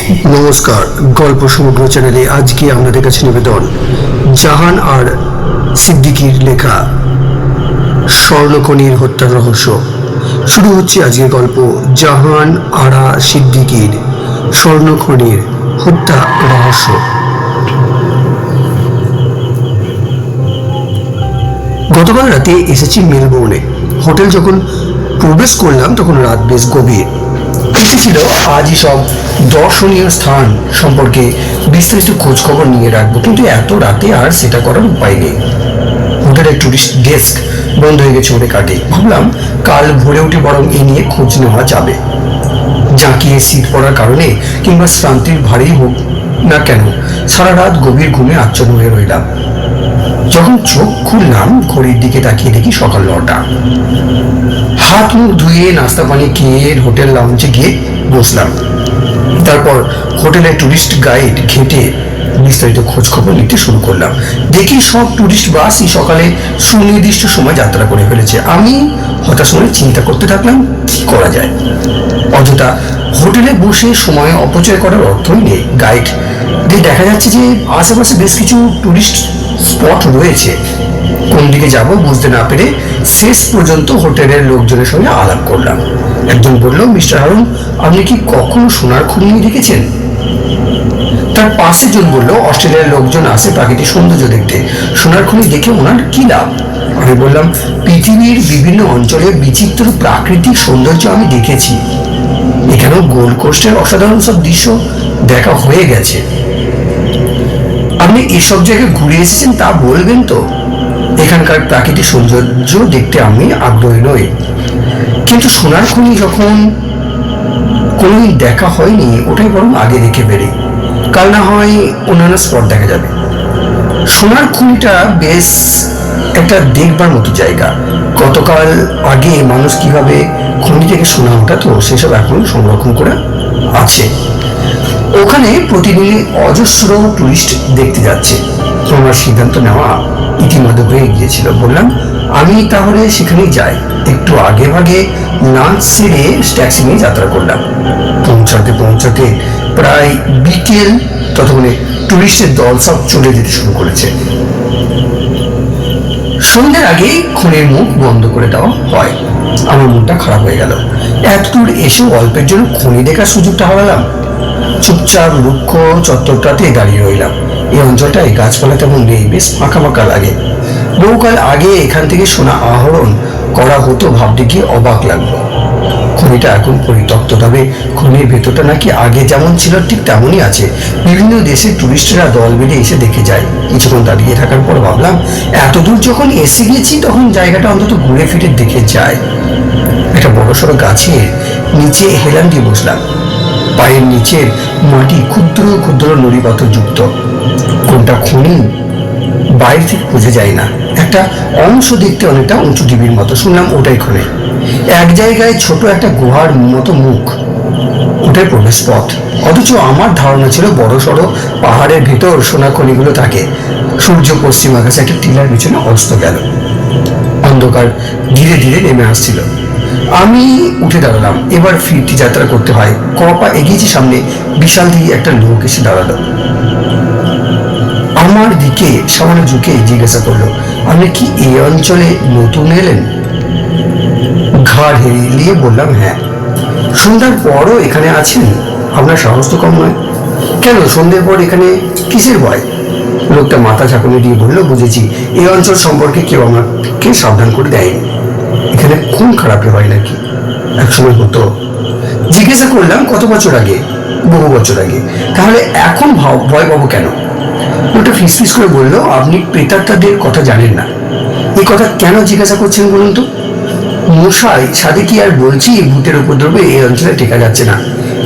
নমস্কার, গল্প সমগ্র চ্যানেলে আজকে আপনাদের কাছে নিবেদন জাহান আর সিদ্দিকীর লেখা স্বর্ণখনির হত্যার রহস্য। শুরু হচ্ছে আজকের গল্প জাহান আরা সিদ্দিকীর স্বর্ণখনির হত্যা রহস্য। গতকাল রাতে এসেছি মেলবোর্নে। হোটেল যখন প্রবেশ করলাম তখন রাত বেশ গভীর। ইচ্ছে ছিল আজই সব দর্শনীয় স্থান সম্পর্কে বিস্তারিত খোঁজ খবর নিয়ে রাখবো, কিন্তু এত রাতে আর সেটা করার উপায় নেই। হোটেলের টুরিস্ট ডেস্ক বন্ধ হয়ে গেছে অনেক আগে। ভাবলাম কাল ভোরে উঠে বরং এ নিয়ে খোঁজ নেওয়া যাবে। জাঁকিয়ে শীত পড়ার কারণে কিংবা শ্রান্তির ভারী হোক না কেন, সারা রাত গভীর ঘুমে আচ্ছন্ন হয়ে রইলাম। যখন চোখ খুললাম ঘড়ির দিকে তাকিয়ে দেখি সকাল 9টা। হাত মুখ ধুয়ে নাস্তা পানি খেয়ে হোটেল লাউঞ্জে গিয়ে বসলাম। তারপর হোটেলের টুরিস্ট গাইড ঘেঁটে বিস্তারিত খোঁজ খবর নিতে শুরু করলাম। দেখি সব টুরিস্ট বাসই সকালে সুনির্দিষ্ট সময় যাত্রা করে ফেলেছে। আমি হতাশ মনে চিন্তা করতে থাকলাম কি করা যায়। অযথা হোটেলে বসে সময় অপচয় করার অর্থই নেই। গাইড দিয়ে দেখা যাচ্ছে যে আশেপাশে বেশ কিছু টুরিস্ট স্পট রয়েছে। কোন দিকে যাব বুঝতে না পেরে শেষ পর্যন্ত হোটেলের লোকজনের সঙ্গে আলাপ করলাম। একজন বলল, মিস্টার হারুন, আপনি কি কখনো সোনার খনি দেখেছেন? তার পাশে জন বলল, অস্ট্রেলিয়ার লোকজন আসে প্রাকৃতিক সৌন্দর্য দেখতে, সোনার খনি দেখে ওনার কি লাভ? আমি বললাম, পৃথিবীর বিভিন্ন অঞ্চলে বিচিত্র প্রাকৃতিক সৌন্দর্য আমি দেখেছি। এখানেও গোল্ড কোস্টের অসাধারণ সব দৃশ্য দেখা হয়ে গেছে। আপনি এসব জায়গায় ঘুরে এসেছেন তা বলবেন তো? এখানকার প্রাকৃতিক সৌন্দর্য দেখতে আমি আগ্রহী নই, কিন্তু সোনার খনি যখন কোনোদিন দেখা হয়নি, ওটাই বরং আগে দেখে বেরি। কাল না হয় অন্যান্য স্পট দেখা যাবে। সোনার খনিটা বেশ একটা দেখবার মতো জায়গা। গতকাল আগে মানুষ কিভাবে খনি থেকে সোনা ওঠাতো সেসব এখন সংরক্ষণ করে আছে। ওখানে প্রতিদিন অজস্র টুরিস্ট দেখতে যাচ্ছে। আমার সিদ্ধান্ত নেওয়া ইতিমধ্যে হয়ে গিয়েছিল। বললাম, আমি তাহলে সেখানেই যাই। একটু আগে ভাগে লাঞ্চ সেরে ট্যাক্সি নিয়ে যাত্রা করলাম। পৌঁছাতে প্রায় বিকেল। ততক্ষণে টুরিস্টের দল সব চলে যেতে শুরু করেছে। সন্ধ্যের আগেই খনির মুখ বন্ধ করে দেওয়া হয়। আমার মনটা খারাপ হয়ে গেল। এত দূর এসে অল্পের জন্য খনি দেখার সুযোগটা হারালাম। চুপচাপ রুক্ষ চত্বরটাতে দাঁড়িয়ে রইলাম। এই অঞ্চলটায় গাছপালা তেমন নেই, বেশ ফাঁকা ফাঁকা লাগে। বহুকাল আগে এখান থেকে সোনা আহরণ করা হতো ভাবতে গিয়ে অবাক লাগলো। খনিটা এখন পরিত্যক্ত, তবে খনির ভেতরটা নাকি আগে যেমন ছিল ঠিক তেমনই আছে। বিভিন্ন দেশের টুরিস্টরা দল বেঁধে এসে দেখে যায়। কিছুক্ষণ দাঁড়িয়ে থাকার পর ভাবলাম, এত দূর যখন এসে গেছি তখন জায়গাটা অন্তত ঘুরে ফিরে দেখে যায়। একটা বড়সড় গাছের নিচে হেলান দিয়ে বসলাম। পায়ের নিচের মাটি ক্ষুদ্র ক্ষুদ্র নুড়ি পাথর যুক্ত। কোনটা খনি বাইরে থেকে বোঝা যায় না। একটা অংশ দেখতে অনেকটা উঁচু ঢিবির মতো। শুনলাম ওটাই খনি। এক জায়গায় ছোট একটা গুহার মতো মুখ, ওটাই প্রবেশ পথ। অথচ আমার ধারণা ছিল বড় সড়ো পাহাড়ের ভিতর সোনা খনিগুলো থাকে। সূর্য পশ্চিম আকাশে একটা টিলার পিছনে অস্ত গেল। অন্ধকার ধীরে ধীরে নেমে আসছিল। আমি উঠে দাঁড়ালাম। এবার ফিরতি যাত্রা করতে হয়। কপা এগিয়েছি সামনে, বিশাল দিয়ে একটা লোক এসে দাঁড়ালো। আমার দিকে সামান্য ঝুঁকে জিজ্ঞাসা করলো, আপনি কি এই অঞ্চলে নতুন এলেন? ঘাড় হেলিয়ে বললাম, হ্যাঁ। সন্ধ্যার পরও এখানে আছেন? আপনার সাহস তো কম নয়। কেন, সন্ধ্যের পর এখানে কিসের ভয়? লোকটা মাথা ঝাঁকুনি দিয়ে বলল, বুঝেছি, এই অঞ্চল সম্পর্কে কেউ আমাকে সাবধান করে দেয়নি। এখানে খুন খারাপি হয় নাকি? একসময় হতো। জিজ্ঞাসা করলাম, কত বছর আগে? বহু বছর আগে। তাহলে এখন ভয় পাবো কেন? ওটা ফিসফিস করে বললো, আপনি প্রেতাত্মাদের কথা জানেন না। এই কথা কেন জিজ্ঞাসা করছেন বলুন তো? মশাই, সাথে কি আর বলছি, ভূতের উপদ্রবে এই অঞ্চলে টেকা যাচ্ছে না।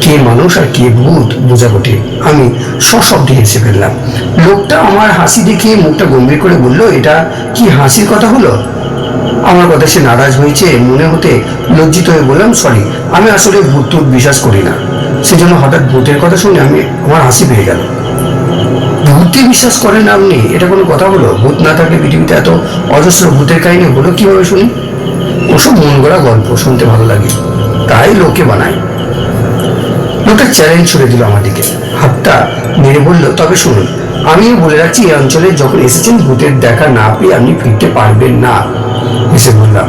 কে মানুষ আর কে ভূত বোঝা কঠিন। আমি সশব্দে হেসে ফেললাম। লোকটা আমার হাসি দেখে মুখটা গম্ভীর করে বলল, এটা কি হাসির কথা হলো? আমার কথা সে নারাজ হয়েছে মনে হতে লজ্জিত হয়ে বললাম, সরি, আমি আসলে ভূত বিশ্বাস করি না। সেজন্য হঠাৎ ভূতের কথা শুনে আমার হাসি পেয়ে গেল। ভূতে বিশ্বাস করেন আপনি? এটা কোনো কথা হলো? ভূত না থাকলে পৃথিবীতে এত অজস্র ভূতের কাহিনী হলো কিভাবে শুনি? ওসব মন গড়া গল্প শুনতে ভালো লাগে, তাই লোকে বানায়। লোকটা চ্যালেঞ্জ ছুড়ে দিল আমার দিকে, হাতটা মেরে বলল, তবে শুনুন, আমিও বলে রাখছি, এই অঞ্চলে যখন এসেছেন ভূতের দেখা না পেয়ে আপনি ফিরতে পারবেন না। এসে বললাম,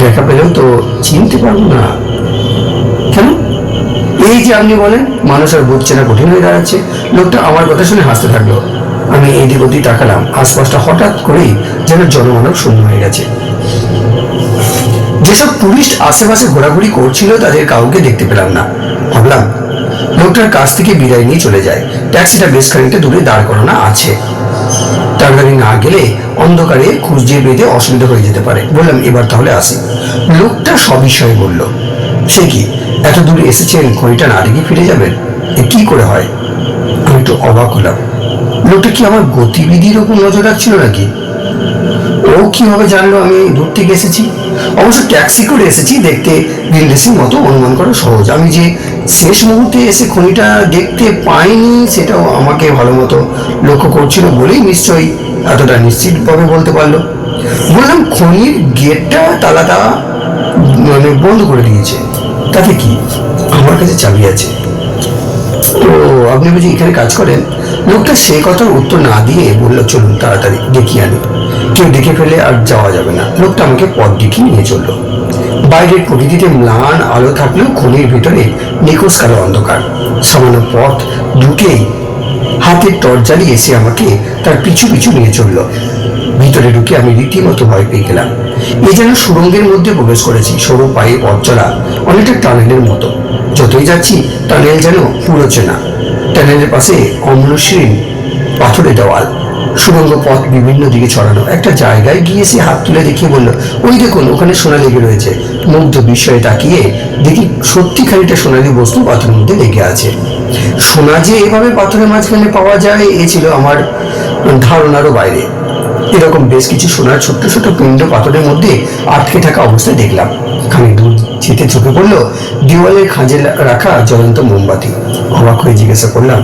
দেখা পেলেও তো চিনতে পারবো না। কেন? এই যে আপনি বলেন মানুষ আর ভূত চেনা কঠিন হয়ে দাঁড়াচ্ছে। লোকটা আমার কথা শুনে হাসতে থাকলো। আমি এদিক ওদিক তাকালাম, আশপাশটা হঠাৎ করেই যেন জনমানব শূন্য হয়ে গেছে। যেসব টুরিস্ট আশেপাশে ঘোরাঘুরি করছিল তাদের কাউকে দেখতে পেলাম না। ভাবলাম লোকটার কাছ থেকে বিদায় নিয়ে চলে যায়। ট্যাক্সিটা বেশ খানিকটা দূরে দাঁড় করানো আছে, তাড়াতাড়ি না গেলে অন্ধকারে খুঁজে বেঁধে অসুবিধা হয়ে যেতে পারে। বললাম, এবার তাহলে আসি। লোকটা সবিষয়ে বলল, সে কি, এত দূরে এসেছেন, খড়িটা না দেখে ফিরে যাবেন? এ কি করে হয়? আমি একটু অবাক হলাম। লোকটা কি আমার গতিবিধির ওপর নজর রাখছিল নাকি? ও কিভাবে জানলো আমি দূর থেকে এসেছি? অবশ্য ট্যাক্সি করে এসেছি দেখতে ভিনদেশির মতো অনুমান করা সহজ। আমি যে শেষ মুহূর্তে এসে খনিটা দেখতে পাইনি সেটাও আমাকে ভালো মতো লক্ষ্য করছিল বলেই নিশ্চয়ই এতটা নিশ্চিতভাবে বলতে পারলো। বললাম, খনির গেটটা তালাটা বন্ধ করে দিয়েছে। তাতে কি, আমার কাছে চাবি আছে। ও, আপনি বুঝি এখানে কাজ করেন? লোকটা সেই কথার উত্তর না দিয়ে বলল, চলুন তাড়াতাড়ি দেখিয়ে আনি, কেউ দেখে ফেলে আর যাওয়া যাবে না। লোকটা আমাকে পথ দেখিয়ে নিয়ে চললো। বাইরের প্রকৃতিতে ম্লান আলো থাকলেও খনির ভিতরে নিখোঁজ কালো অন্ধকার। সামান্য পথ ঢুকেই হাতের টর্চ জ্বালিয়ে এসে আমাকে তার পিছু পিছু নিয়ে চলল। ভিতরে ঢুকে আমি রীতিমতো ভয় পেয়ে গেলাম। এই যেন সুড়ঙ্গের মধ্যে প্রবেশ করেছি। সরু পায়ে পথ চলা, অনেকটা টানেলের মতো। যতই যাচ্ছি টানেল যেন পুরোচ্ছে না। টানেলের পাশে অম্লশীল পাথরের দেওয়াল, সুড়ঙ্গ পথ বিভিন্ন দিকে ছড়ানো। একটা জায়গায় গিয়ে সে হাত তুলে দেখিয়ে বলল, ওই দেখুন, ওখানে সোনা লেগে রয়েছে। মুগ্ধ বিস্ময়ে তাকিয়ে দেখি সত্যি খানিকটা সোনালি বস্তু পাথরের মধ্যে লেগে আছে। সোনা যে এভাবে পাথরের মাঝখানে পাওয়া যায় এ ছিল আমার ধারণারও বাইরে। এরকম বেশ কিছু সোনার ছোট্ট ছোট্ট পিণ্ড পাথরের মধ্যে আটকে থাকা অবস্থায় দেখলাম। খানিক দূর যেতে চোখে পড়লো দেওয়ালের খাঁজে রাখা জ্বলন্ত মোমবাতি। অবাক হয়ে জিজ্ঞাসা করলাম,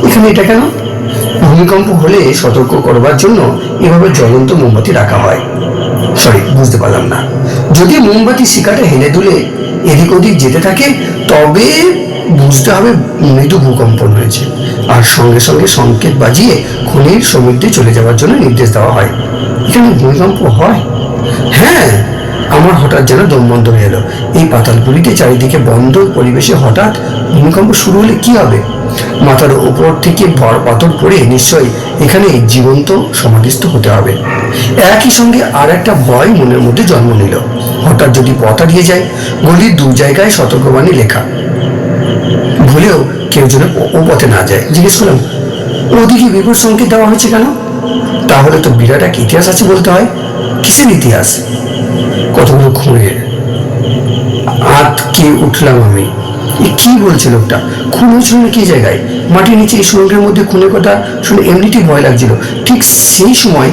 এখানে এটা কেন? ভূমিকম্প হলে সতর্ক করবার জন্য এভাবে জ্বলন্ত মোমবাতি রাখা হয়। সরি, বুঝতে পারলাম না। যদি মোমবাতি শিকাটা হেলে দুলে এদিক ওদিক যেতে থাকে তবে বুঝতে হবে মৃদু ভূকম্পন হয়েছে, আর সঙ্গে সঙ্গে সংকেত বাজিয়ে খনির সমুদ্রে চলে যাওয়ার জন্য নির্দেশ দেওয়া হয়। এখানে ভূমিকম্প হয়? হ্যাঁ। আমার হঠাৎ যেন দম বন্ধ হয়ে এলো। এই পাতালপুরিতে চারিদিকে বন্ধ পরিবেশে হঠাৎ ভূমিকম্প শুরু হলে কি হবে? মাথার উপর থেকে ভর পাথর পড়ে নিশ্চয়ই এখানে জীবন্ত সমাধিস্থ হতে হবে। একই সঙ্গে আর একটা ভয় মনের মধ্যে জন্ম নিল। হঠাৎ যদি পথ হারিয়ে যায়। গলির দু জায়গায় সতর্কবাণী লেখা, ভুলেও কেউ যেন ও পথে না যায়। জিজ্ঞেস করলাম, ওদিকে বিপদ সংকেত দেওয়া হয়েছে কেন? তাহলে তো বিরাট এক ইতিহাস আছে বলতে হয়। কিসের ইতিহাস? কতগুলো খুনের। আটকে উঠলাম আমি। কি বলছে লোকটা? খুন হয়েছিল না কি জায়গায়? মাটির নিচে এই সুরঙ্গের মধ্যে খুনের কথা শুনে এমনিতেই ভয় লাগছিল। ঠিক সেই সময়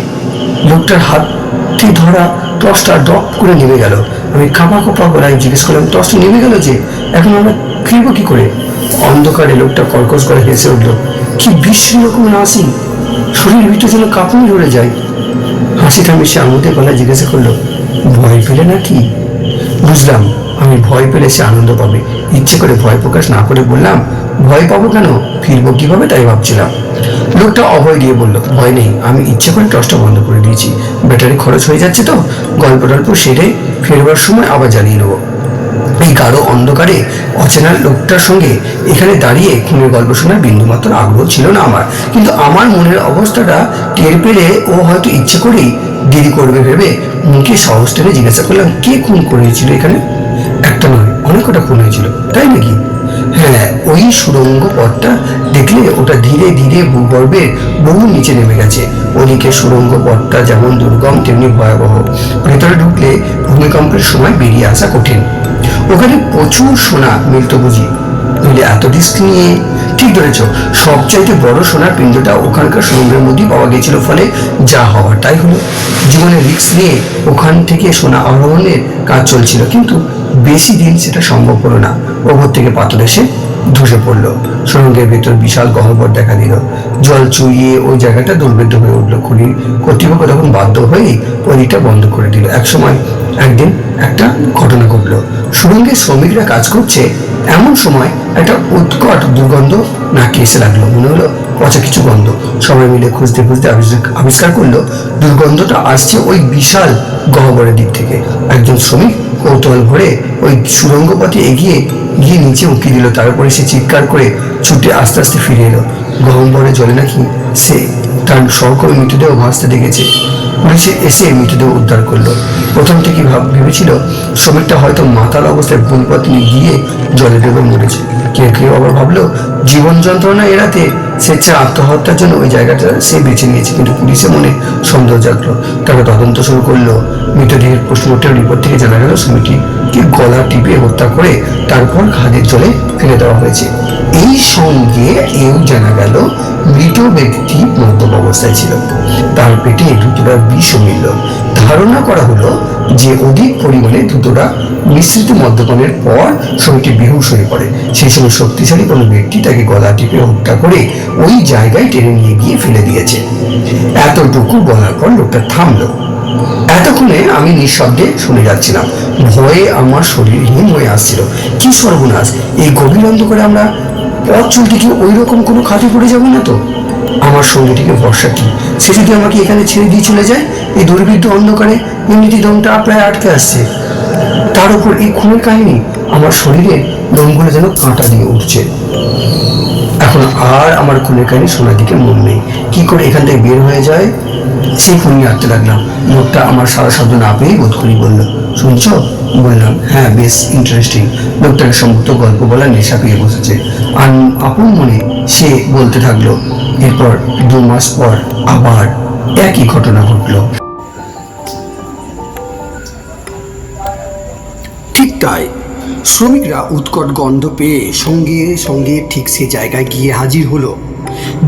লোকটার হাতে ধরা টর্চটা ডপ করে নেমে গেল। আমি কাঁপা কাঁপা গলায় জিজ্ঞেস করলাম, টর্চটা নেমে গেল যে, এখন আমরা ফিরবো কি করে? অন্ধকারে লোকটা কর্কশ করে হেসে উঠল। কি বিশ্রী রকম হাসি, শরীরের ভিতর যেন কাঁপুনি ধরে যায়। হাসিটা মিশে আঙুতে গলায় জিজ্ঞাসা করলো, ভয় পেলে নাকি? বুঝলাম আমি ভয় পেলে সে আনন্দ পাবে। ইচ্ছে করে ভয় প্রকাশ না করে বললাম, ভয় পাবো কেন, ফিরবো কিভাবে তাই ভাবছিলাম। লোকটা অভয় দিয়ে বলল, ভয় নেই, আমি ইচ্ছে করে টর্চটা বন্ধ করে দিয়েছি। ব্যাটারি খরচ হয়ে যাচ্ছে তো, গল্প টল্প সেরে ফেরবার সময় আবার জ্বালিয়ে নেবো। এই গাঢ় অন্ধকারে অচেনা লোকটার সঙ্গে এখানে দাঁড়িয়ে খুনের গল্প শোনার বিন্দুমাত্র আগ্রহ ছিল না আমার। কিন্তু আমার মনের অবস্থাটা টের পেলে ও হয়তো ইচ্ছে করেই দেরি করবে ভেবে মুখে সহজ টেনে জিজ্ঞাসা করলাম, কে খুন করেছিল এখানে? একটা নয়, অনেক কটা খুন হয়েছিল, তাই নাকি? হ্যাঁ, ওই সুড়ঙ্গ পথটা দেখলে ওটা ধীরে ধীরে ভূগর্ভের বহু নিচে নেমে গেছে। ওদিকে সুড়ঙ্গ পথটা যেমন দুর্গম তেমনি ভয়াবহ। ভেতরে ঢুকলে ভূমিকম্পের সময় বেরিয়ে আসা কঠিন। ওখানে প্রচুর সোনা মিলত বুঝি, নইলে এত রিস্ক নিয়ে? ঠিক ধরেছ, সবচাইতে বড় সোনার পিণ্ডটা ওখানকার সুড়ঙ্গের মধ্যেই পাওয়া গেছিল, ফলে যা হওয়ার তাই হলো। জীবনের রিস্ক নিয়ে ওখান থেকে সোনা আহরণের কাজ চলছিল, কিন্তু বেশি দিন সেটা সম্ভব হলো না। ওপর থেকে পাথর এসে ধসে পড়লো। সুড়ঙ্গের ভেতর বিশাল গহ্বর দেখা দিল। জল চুইয়ে ওই জায়গাটা দুর্ভেদ্য হয়ে উঠল। খনি কর্তৃপক্ষ তখন বাধ্য হয়ে ওই দিকটা বন্ধ করে দিল। একদিন একটা ঘটনা ঘটলো। সুড়ঙ্গের শ্রমিকরা কাজ করছে, এমন সময় একটা উৎকট দুর্গন্ধ নাকে এসে লাগলো। মনে হলো পচা কিছু গন্ধ। সবাই মিলে খুঁজতে খুঁজতে আবিষ্কার করলো দুর্গন্ধটা আসছে ওই বিশাল গহ্বরের দিক থেকে। একজন শ্রমিক কৌতূহল ভরে ওই সুড়ঙ্গ পথে এগিয়ে গিয়ে নিচে উঁকি দিল। তারপরে সে চিৎকার করে ছুটে আস্তে আস্তে ফিরে এলো। গহ্বরে জলে নাকি সে তার সহকর্মী মৃতদেহ ভাসতে দেখেছে। পুলিশে এসে মৃতদেহ উদ্ধার করলো। প্রথম থেকে ভেবেছিল শ্রমিকটা হয়তো মাতাল অবস্থায় ভুল পথ নিয়ে গিয়ে জলে ডুবে মরেছে। কেউ কেউ আবার ভাবলো জীবন যন্ত্রণা এড়াতে স্বেচ্ছায় আত্মহত্যার জন্য ওই জায়গাটা সে বেছে নিয়েছে। কিন্তু পুলিশের মনে সন্দেহ জাগলো। তারা তদন্ত শুরু করলো। মৃতদেহের পোস্টমর্টম রিপোর্ট থেকে জানা গেল শ্রমিকটিকে গলা টিপে হত্যা করে তারপর খাদের জলে ফেলে দেওয়া হয়েছে। এই সঙ্গে এও জানা গেল মৃত ব্যক্তি মদ্যপ অবস্থায় ছিল। তার পেটে ধুতুরার বিষও মিলল। ধারণা করা হলো যে অধিক পরিমাণে ধুতুরা মিশ্রিত মদ্যপানের পর শ্রমিকটি বেহুশ হয়ে পড়ে। সেই সময় শক্তিশালী কোনো ব্যক্তি তাকে গলা টিপে হত্যা করে ওই জায়গায় টেনে নিয়ে গিয়ে ফেলে দিয়েছে। এতটুকু বলার পর লোকটা থামলো। এতক্ষণে আমি নিঃশব্দে শুনে যাচ্ছিলাম। ভয়ে আমার শরীর হিম হয়ে আসছিল। কি সর্বনাশ! এই গভীর অন্ধকারে আমরা পথ চলতে কি ওই রকম কোনো খাতে পড়ে যাবো না তো? আমার সঙ্গীটিকে ভরসা কি? সে যদি আমাকে এখানে ছেড়ে দিয়ে চলে যায় এই দুর্বৃত্ত অন্ধকারে, এমনিতে দমটা প্রায় আটকে আসছে। তার উপর এই খুনের কাহিনী, আমার শরীরে লোমগুলো যেন কাঁটা দিয়ে উঠছে। এখন আর আমার খুনের কাহিনী শোনার দিকে মন নেই। কি করে এখান থেকে বের হয়ে যায় সেই ফোন নিয়ে আঁকতে লাগলাম। লোকটা আমার সারা শব্দ না পেয়েই বোধ করি বলল, শুনছো? বললাম, হ্যাঁ, বেশ ইন্টারেস্টিং। লোকটাকে সমস্ত গল্প বলার নেশা পেয়ে বসেছে। আপন মনে সে বলতে থাকলো। এরপর 2 মাস পর আবার একই ঘটনা ঘটলো। ঠিক তাই, শ্রমিকরা উৎকট গন্ধ পেয়ে সঙ্গে সঙ্গে ঠিক সেই জায়গায় গিয়ে হাজির হলো।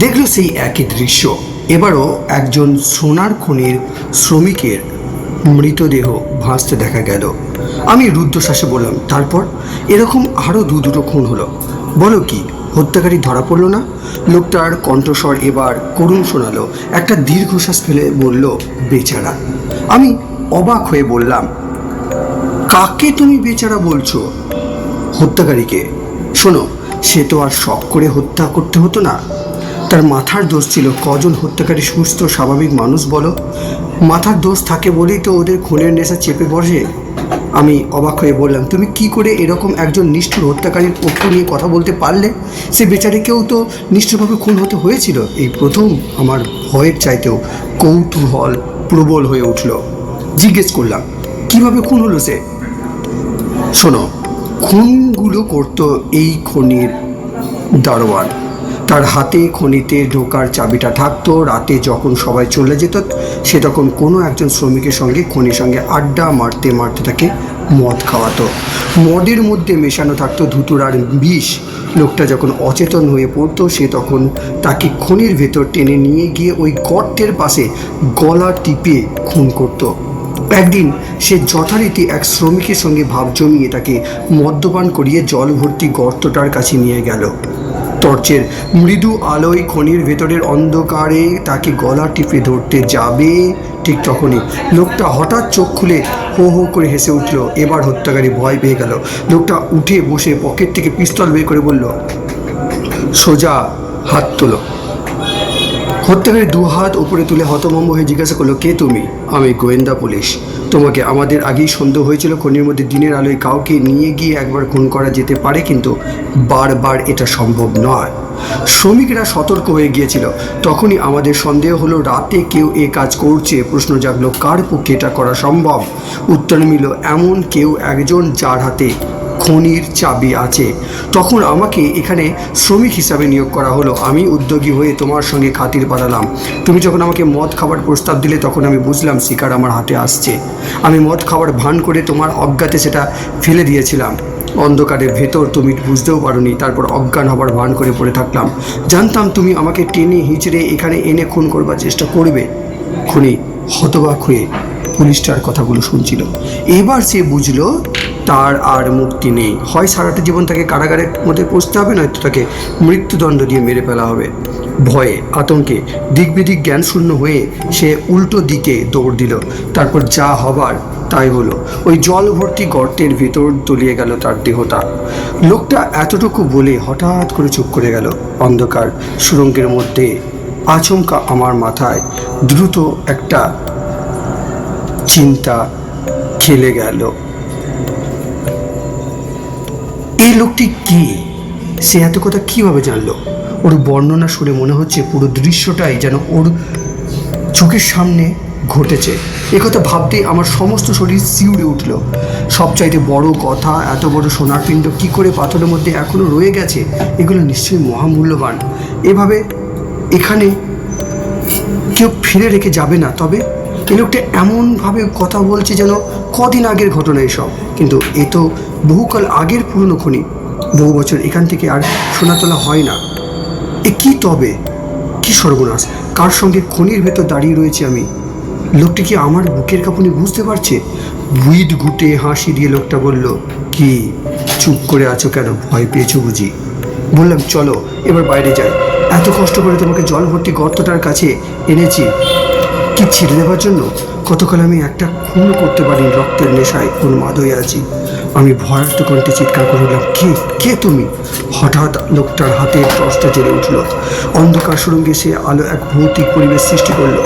দেখলো সেই একই দৃশ্য। এবারও একজন সোনার খনির শ্রমিকের মৃতদেহ ভাসতে দেখা গেল। আমি রুদ্ধশ্বাসে বললাম, তারপর? এরকম আরও দুটো খুন হলো। বলো কি, হত্যাকারী ধরা পড়লো না? লোকটার কণ্ঠস্বর এবার করুণ শোনালো। একটা দীর্ঘশ্বাস ফেলে বলল, বেচারা। আমি অবাক হয়ে বললাম, কাকে তুমি বেচারা বলছো? হত্যাকারীকে। শোনো, সে তো আর শখ করে হত্যা করতে হতো না। তার মাথার দোষ ছিল। কজন হত্যাকারী সুস্থ স্বাভাবিক মানুষ বলো? মাথার দোষ থাকে বলেই তো ওদের খুনের নেশা চেপে বসে। আমি অবাক হয়ে বললাম, তুমি কি করে এরকম একজন নিষ্ঠুর হত্যাকারীর পক্ষ নিয়ে কথা বলতে পারলে? সে বেচারিকেও তো নিষ্ঠুরভাবে খুন হতে হয়েছিল। এই প্রথম আমার ভয়ের চাইতেও কৌতূহল প্রবল হয়ে উঠল। জিজ্ঞেস করলাম, কিভাবে খুন হলো সে? শোনো, খুনগুলো করতো এই খনির দারোয়ান। তার হাতে খনিতে ঢোকার চাবিটা থাকতো। রাতে যখন সবাই চলে যেত সে তখন কোনো একজন শ্রমিকের সঙ্গে খনির সঙ্গে আড্ডা মারতে মারতে তাকে মদ খাওয়াতো। মদের মধ্যে মেশানো থাকতো ধুতুরার বিষ। লোকটা যখন অচেতন হয়ে পড়তো সে তখন তাকে খনির ভেতর টেনে নিয়ে গিয়ে ওই গর্তের পাশে গলা টিপে খুন করতো। একদিন সে যথারীতি এক শ্রমিকের সঙ্গে ভাব জমিয়ে তাকে মদ্যপান করিয়ে জল ভর্তি গর্তটার কাছে নিয়ে গেল। টর্চের মৃদু আলোয় খনির ভেতরের অন্ধকারে তাকে গলা টিপে ধরতে যাবে, ঠিক তখনই লোকটা হঠাৎ চোখ খুলে হো হো করে হেসে উঠল। এবার হত্যাকারী ভয় পেয়ে গেল। লোকটা উঠে বসে পকেট থেকে পিস্তল বের করে বলল, সোজা হাত তোলো। হত্যাকারী 2 হাত উপরে তুলে হতভম্ব হয়ে জিজ্ঞাসা করলো, কে তুমি? আমি গোয়েন্দা পুলিশ। তোমাকে আমাদের আগেই সন্দেহ হয়েছিল খনির মধ্যে দিনের আলোয় কাউকে নিয়ে গিয়ে একবার খুন করা যেতে পারে, কিন্তু বারবার এটা সম্ভব নয়। শ্রমিকরা সতর্ক হয়ে গিয়েছিল। তখনই আমাদের সন্দেহ হলো রাতে কেউ এ কাজ করছে। প্রশ্ন জাগলো, কার পক্ষে এটা করা সম্ভব? উত্তর মিলল, এমন কেউ একজন যার হাতে খনির চাবি আছে। তখন আমাকে এখানে শ্রমিক হিসাবে নিয়োগ করা হলো। আমি উদ্যোগী হয়ে তোমার সঙ্গে খাতির বাড়ালাম। তুমি যখন আমাকে মদ খাবার প্রস্তাব দিলে তখন আমি বুঝলাম শিকার আমার হাতে আসছে। আমি মদ খাবার ভান করে তোমার অজ্ঞাতে সেটা ফেলে দিয়েছিলাম। অন্ধকারের ভেতর তুমি বুঝতেও পারোনি। তারপর অজ্ঞান হবার ভান করে পড়ে থাকলাম। জানতাম তুমি আমাকে টেনে হিঁচড়ে এখানে এনে খুন করবার চেষ্টা করবে। খুনি হতবাক হয়ে পুলিশটার কথাগুলো শুনছিল। এবার সে বুঝলো তার আর মুক্তি নেই। হয় সারাটা জীবন তাকে কারাগারের মধ্যে পৌঁছতে হবে, নয়তো তাকে মৃত্যুদণ্ড দিয়ে মেরে ফেলা হবে। ভয়ে আতঙ্কে দিকবিদিক জ্ঞানশূন্য হয়ে সে উল্টো দিকে দৌড় দিল। তারপর যা হবার তাই হলো। ওই জল ভর্তি গর্তের ভেতর তলিয়ে গেল তার দেহটা। লোকটা এতটুকু বলে হঠাৎ করে চুপ করে গেল। অন্ধকার সুড়ঙ্গের মধ্যে আচমকা আমার মাথায় দ্রুত একটা চিন্তা খেলে গেল। এই লোকটি কি? সে এত কথা কিভাবে জানলো? ওর বর্ণনা শুনে মনে হচ্ছে পুরো দৃশ্যটাই যেন ওর চোখের সামনে ঘটেছে। একথা ভাবতেই আমার সমস্ত শরীর শিউরে উঠল। সবচাইতে বড় কথা, এত বড় সোনার পিণ্ড কী করে পাথরের মধ্যে এখনও রয়ে গেছে? এগুলো নিশ্চয়ই মহামূল্যবান। এভাবে এখানে কেউ ফিরে রেখে যাবে না। তবে এই লোকটা এমনভাবে কথা বলছে যেন কদিন আগের ঘটনা এসব। কিন্তু এ তো বহুকাল আগের পুরনো খনি। বহু বছর এখান থেকে আর সোনা তোলা হয় না। এ কি তবে? কি সর্বনাশ! কার সঙ্গে খনির ভেতর দাঁড়িয়ে রয়েছে আমি? লোকটি কি আমার বুকের কাঁপুনি বুঝতে পারছে? বুইড গুটে হাসি দিয়ে লোকটা বলল, কি চুপ করে আছো কেন? ভয় পেয়েছো বুঝি? বললাম, চলো এবার বাইরে যাই। এত কষ্ট করে তোমাকে জল ভর্তি গর্তটার কাছে এনেছি কি ছেড়ে দেওয়ার জন্য? কতকাল আমি একটা খুন করতে পারিনি, রক্তের নেশায় উন্মাদ হয়ে আছি। আমি ভয়ার্থ কণ্ঠে চিৎকার করে উঠলাম, কে কে তুমি? হঠাৎ লোকটার হাতে টর্চটা জ্বলে উঠল। অন্ধকার সুড়ঙ্গে সে আলো এক ভৌতিক পরিবেশ সৃষ্টি করলো।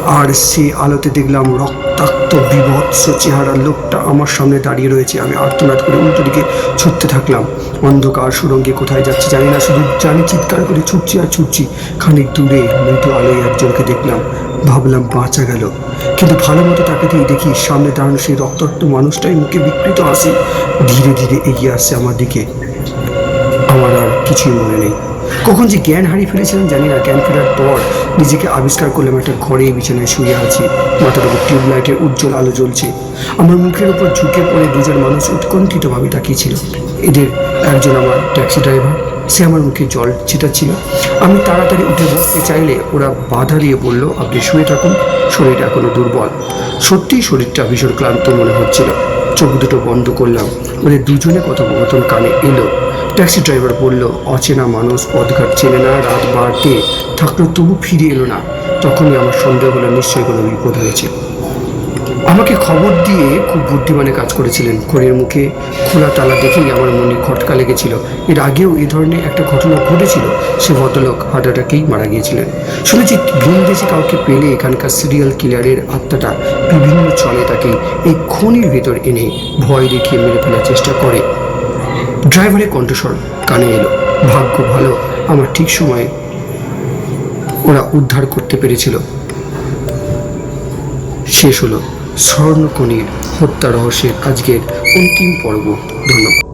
আর সে আলোতে দেখলাম রক্তাক্ত বিভৎস চেহারা লোকটা আমার সামনে দাঁড়িয়ে রয়েছে। আমি আর্তনাদ করে উল্টো দিকে ছুটতে থাকলাম। অন্ধকার সুড়ঙ্গে কোথায় যাচ্ছি জানি না, শুধু জানি চিৎকার করে ছুটছি আর ছুটছি। খানিক দূরে মৃদু আলোয় একজনকে দেখলাম। ভাবলাম বাঁচা গেল। কিন্তু ভালো মতো তাকাতেই দেখি সামনে দাঁড়ানো সেই রক্তাক্ত মানুষটাই মুখে বিকৃত হাসি ধীরে ধীরে এগিয়ে আসছে আমার দিকে। আমার আর কিছুই মনে নেই। কখন যে জ্ঞান হারিয়ে ফেলেছিলাম জানি না। জ্ঞান ফেরার পর নিজেকে আবিষ্কার করলাম একটা ঘরে বিছানায় শুয়ে আছি। মাথার উপর টিউবলাইটের উজ্জ্বল আলো জ্বলছে। আমার মুখের উপর ঝুঁকে পড়ে দুজন মানুষ উৎকণ্ঠিতভাবে তাকিয়েছিল। এদের একজন আমার ট্যাক্সি ড্রাইভার। সে আমার মুখে জল ছিটাচ্ছিল। আমি তাড়াতাড়ি উঠে বসতে চাইলে ওরা বাধা দিয়ে বলল, আপনি শুয়ে থাকুন, শরীরটা এখনো দুর্বল। সত্যিই শরীরটা ভীষণ ক্লান্ত মনে হচ্ছিল। চোখ দুটো বন্ধ করলাম। ওদের দুজনে কথোপকথন কানে এলো। ট্যাক্সি ড্রাইভার বলল, অচেনা মানুষ, পথঘাট চেনে না, রাত বাড়তে থাকলেও তবু ফিরে এলো না। তখনই আমার সন্দেহ হলো নিশ্চয়ই কোনো বিপদ হয়েছে। আমাকে খবর দিয়ে খুব বুদ্ধিমানে কাজ করেছিলেন। ঘরের মুখে খোলা তালা দেখেই আমার মনে খটকা লেগেছিল। এর আগেও এই ধরনের একটা ঘটনা ঘটেছিল। সে ভদ্রলোক হার্ট অ্যাটাকেই মারা গিয়েছিলেন। শুনেছি ভিনদেশি কাউকে পেলে এখানকার সিরিয়াল কিলারের আত্মাটা বিভিন্ন চলে তাকে এই খনির ভেতর এনে ভয় দেখিয়ে মেরে ফেলার চেষ্টা করে। ড্রাইভারের কণ্ঠস্বর কানে এলো। ভাগ্য ভালো, আমার ঠিক সময়ে ওরা উদ্ধার করতে পেরেছিল। শেষ হলো স্বর্ণখনির হত্যা রহস্যের আজকের অন্তিম পর্ব। ধন্যবাদ।